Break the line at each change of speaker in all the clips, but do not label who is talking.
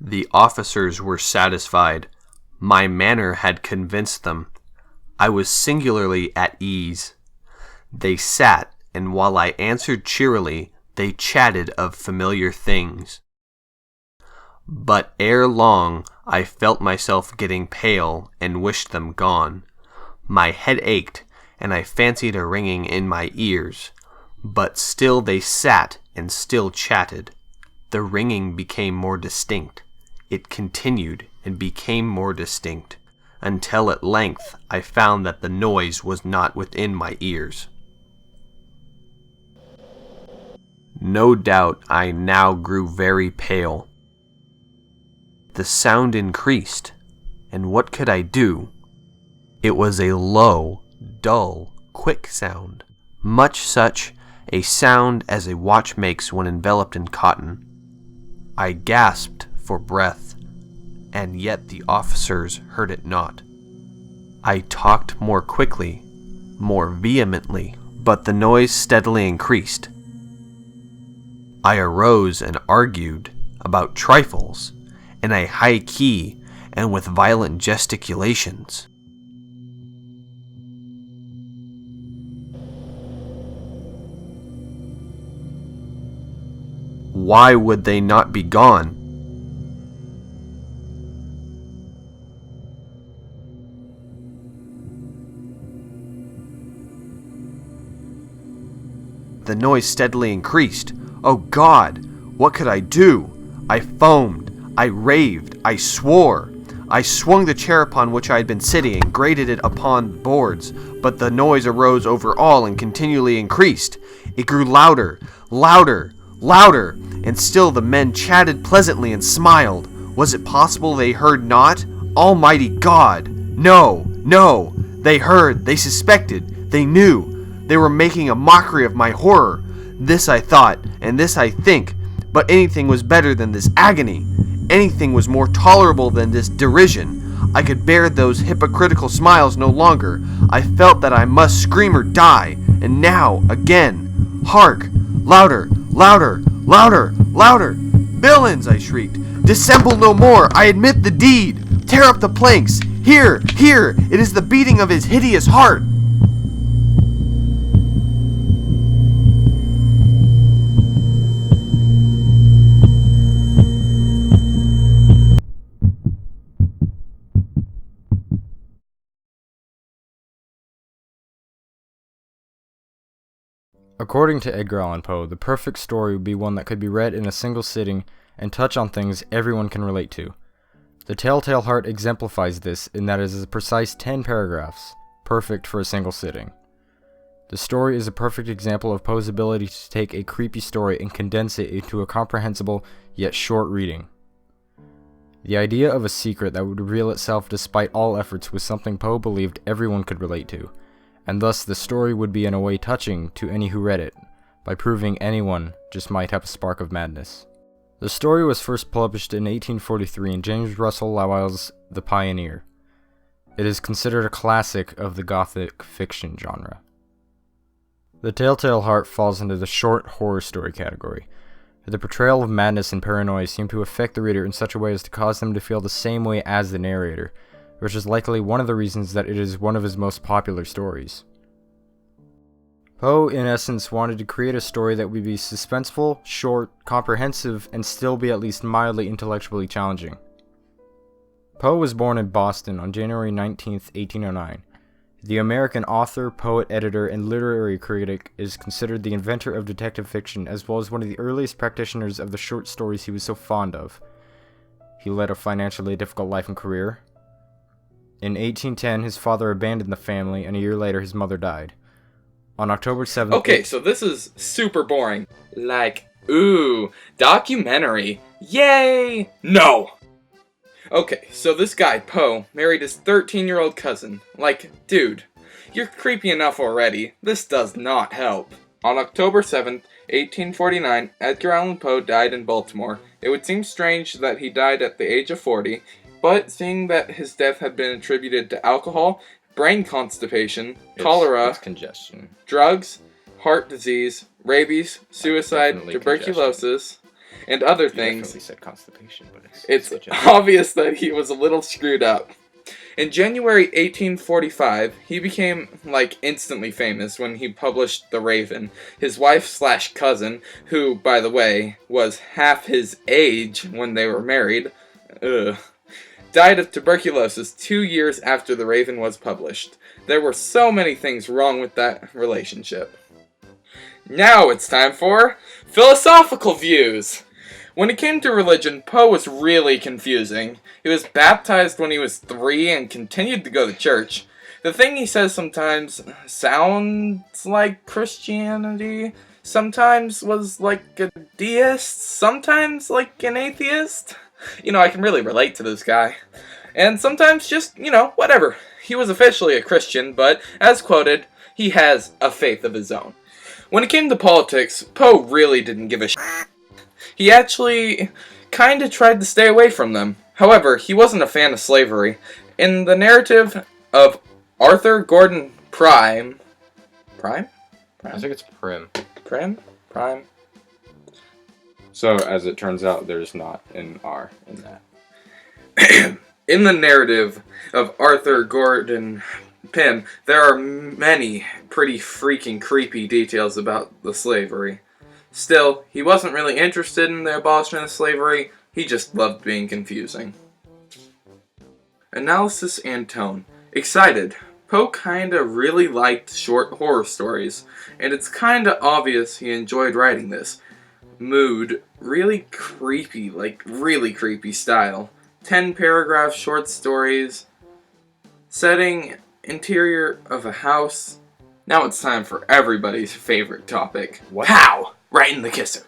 The officers were satisfied. My manner had convinced them. I was singularly at ease. They sat, and while I answered cheerily, they chatted of familiar things. But ere long I felt myself getting pale and wished them gone. My head ached, and I fancied a ringing in my ears. But still they sat and still chatted. The ringing became more distinct. It continued and became more distinct, until at length I found that the noise was not within my ears. No doubt I now grew very pale. The sound increased, and what could I do? It was a low, dull, quick sound, much such a sound as a watch makes when enveloped in cotton. I gasped for breath, and yet the officers heard it not. I talked more quickly, more vehemently, but the noise steadily increased. I arose and argued about trifles, in a high key and with violent gesticulations. Why would they not be gone? The noise steadily increased. Oh God, what could I do? I foamed. I raved, I swore. I swung the chair upon which I had been sitting and grated it upon the boards, but the noise arose over all and continually increased. It grew louder, louder, louder, and still the men chatted pleasantly and smiled. Was it possible they heard not? Almighty God! No, no! They heard, they suspected, they knew. They were making a mockery of my horror. This I thought, and this I think, but anything was better than this agony. Anything was more tolerable than this derision. I could bear those hypocritical smiles no longer. I felt that I must scream or die. And now, again, hark! Louder, louder, louder, louder! Villains, I shrieked. Dissemble no more. I admit the deed. Tear up the planks. Here, here, it is the beating of his hideous heart.
According to Edgar Allan Poe, the perfect story would be one that could be read in a single sitting and touch on things everyone can relate to. The Telltale Heart exemplifies this in that it is a precise 10 paragraphs, perfect for a single sitting. The story is a perfect example of Poe's ability to take a creepy story and condense it into a comprehensible yet short reading. The idea of a secret that would reveal itself despite all efforts was something Poe believed everyone could relate to, and thus the story would be in a way touching to any who read it, by proving anyone just might have a spark of madness. The story was first published in 1843 in James Russell Lowell's The Pioneer. It is considered a classic of the Gothic fiction genre. The Telltale Heart falls into the short horror story category. The portrayal of madness and paranoia seem to affect the reader in such a way as to cause them to feel the same way as the narrator, which is likely one of the reasons that it is one of his most popular stories. Poe, in essence, wanted to create a story that would be suspenseful, short, comprehensive, and still be at least mildly intellectually challenging. Poe was born in Boston on January 19, 1809. The American author, poet, editor, and literary critic is considered the inventor of detective fiction, as well as one of the earliest practitioners of the short stories he was so fond of. He led a financially difficult life and career. In 1810, his father abandoned the family, and a year later his mother died. On October 7th...
Okay, so this is super boring. Like, ooh, documentary. Yay! No! Okay, so this guy, Poe, married his 13-year-old cousin. Like, dude, you're creepy enough already. This does not help. On October 7th, 1849, Edgar Allan Poe died in Baltimore. It would seem strange that he died at the age of 40, but seeing that his death had been attributed to alcohol, brain constipation, cholera,
congestion,
drugs, heart disease, rabies, suicide,
Definitely
tuberculosis, and other
You
things,
definitely said constipation, but
it's
legit.
obvious that he was a little screwed up. In January 1845, he became, instantly famous when he published The Raven. His wife/cousin, who, by the way, was half his age when they were married, died of tuberculosis 2 years after The Raven was published. There were so many things wrong with that relationship. Now it's time for philosophical views. When it came to religion, Poe was really confusing. He was baptized when he was 3 and continued to go to church. The thing he says sometimes sounds like Christianity, sometimes was like a deist, sometimes like an atheist. I can really relate to this guy. And sometimes just, whatever. He was officially a Christian, but, as quoted, he has a faith of his own. When it came to politics, Poe really didn't give a shit. He actually kinda tried to stay away from them. However, he wasn't a fan of slavery. In the narrative of Arthur Gordon Prime?
I think it's Prim.
Prime?
So, as it turns out, there's not an R in that.
In the narrative of Arthur Gordon Pym, there are many pretty freaking creepy details about the slavery. Still, he wasn't really interested in the abolishment of slavery, he just loved being confusing. Analysis and tone. Excited. Poe kinda really liked short horror stories, and it's kinda obvious he enjoyed writing this. Mood. Really creepy style. 10-paragraph short stories. Setting. Interior of a house. Now it's time for everybody's favorite topic.
What?
Pow! Right in the kisser.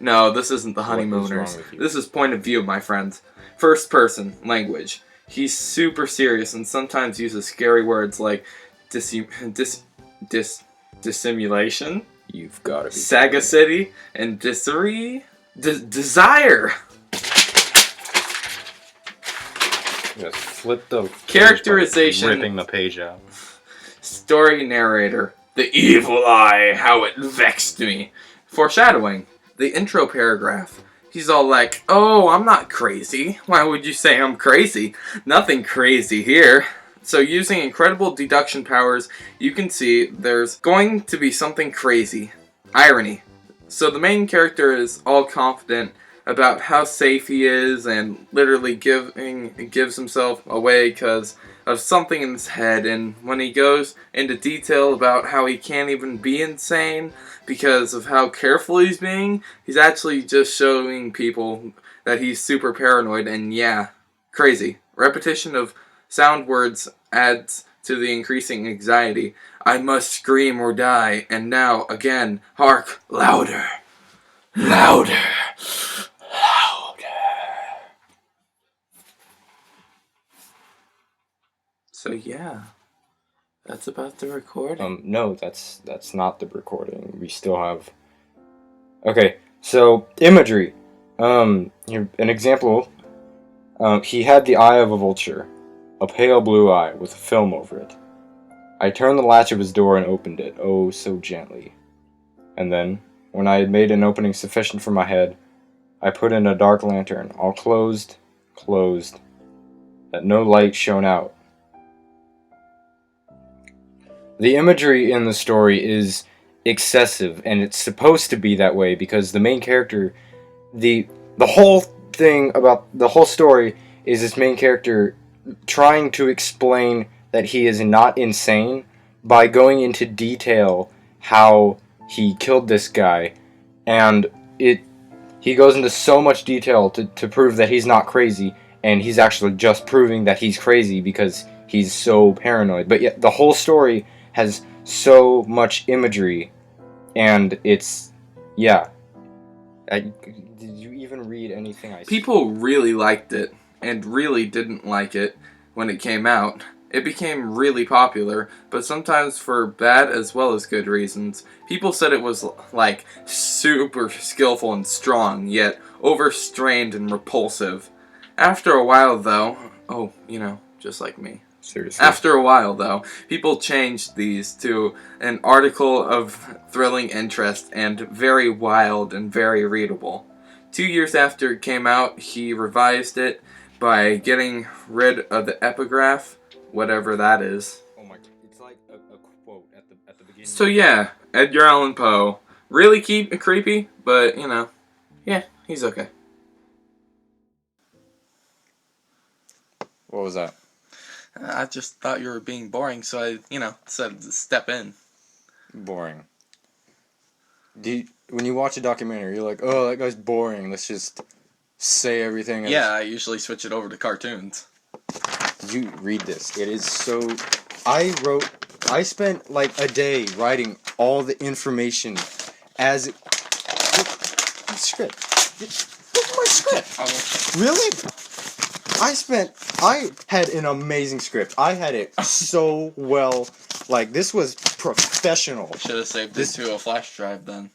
No, this isn't the
What is
honeymooners.
wrong with you?
This is point of view, my friends. First person, language. He's super serious and sometimes uses scary words like dissimulation,
You've got to be
sagacity, and desire.
Just flip the
Characterization.
ripping the page out.
Story narrator. The evil eye, how it vexed me. Foreshadowing. The intro paragraph. He's all like, oh, I'm not crazy. Why would you say I'm crazy? Nothing crazy here. So using incredible deduction powers, you can see there's going to be something crazy. Irony. So the main character is all confident about how safe he is and literally gives himself away because of something in his head, and when he goes into detail about how he can't even be insane because of how careful he's being, he's actually just showing people that he's super paranoid and crazy. Repetition of sound words adds to the increasing anxiety. I must scream or die, and now, again, hark, louder, louder, louder. So that's about the recording.
No, that's not the recording. We still have. Okay, so imagery. Here, an example. He had the eye of a vulture, a pale blue eye with a film over it. I turned the latch of his door and opened it, oh so gently. And then, when I had made an opening sufficient for my head, I put in a dark lantern, all closed, that no light shone out. The imagery in the story is excessive, and it's supposed to be that way because the main character, the whole thing about the whole story is this main character trying to explain that he is not insane by going into detail how he killed this guy, and he goes into so much detail to prove that he's not crazy, and he's actually just proving that he's crazy because he's so paranoid. But yet the whole story has so much imagery, and it's did you even read anything I said?
People really liked it and really didn't like it when it came out. It became really popular, but sometimes for bad as well as good reasons. People said it was super skillful and strong, yet overstrained and repulsive. After a while though, just like me.
Seriously.
After a while, though, people changed these to an article of thrilling interest and very wild and very readable. 2 years after it came out, he revised it by getting rid of the epigraph, whatever that is.
Oh my, it's like a quote at the beginning.
So yeah, Edgar Allan Poe. Really creepy, but, you know, yeah, he's okay.
What was that?
I just thought you were being boring, so I, decided to step in.
Boring. When you watch a documentary, you're like, oh, that guy's boring. Let's just say everything.
Yeah, I usually switch it over to cartoons.
Did you read this? It is so... I spent like a day writing all the information as... Script. Look at my script. Really? I had an amazing script. I had it so well. Like, this was professional.
Should have saved this to a flash drive then.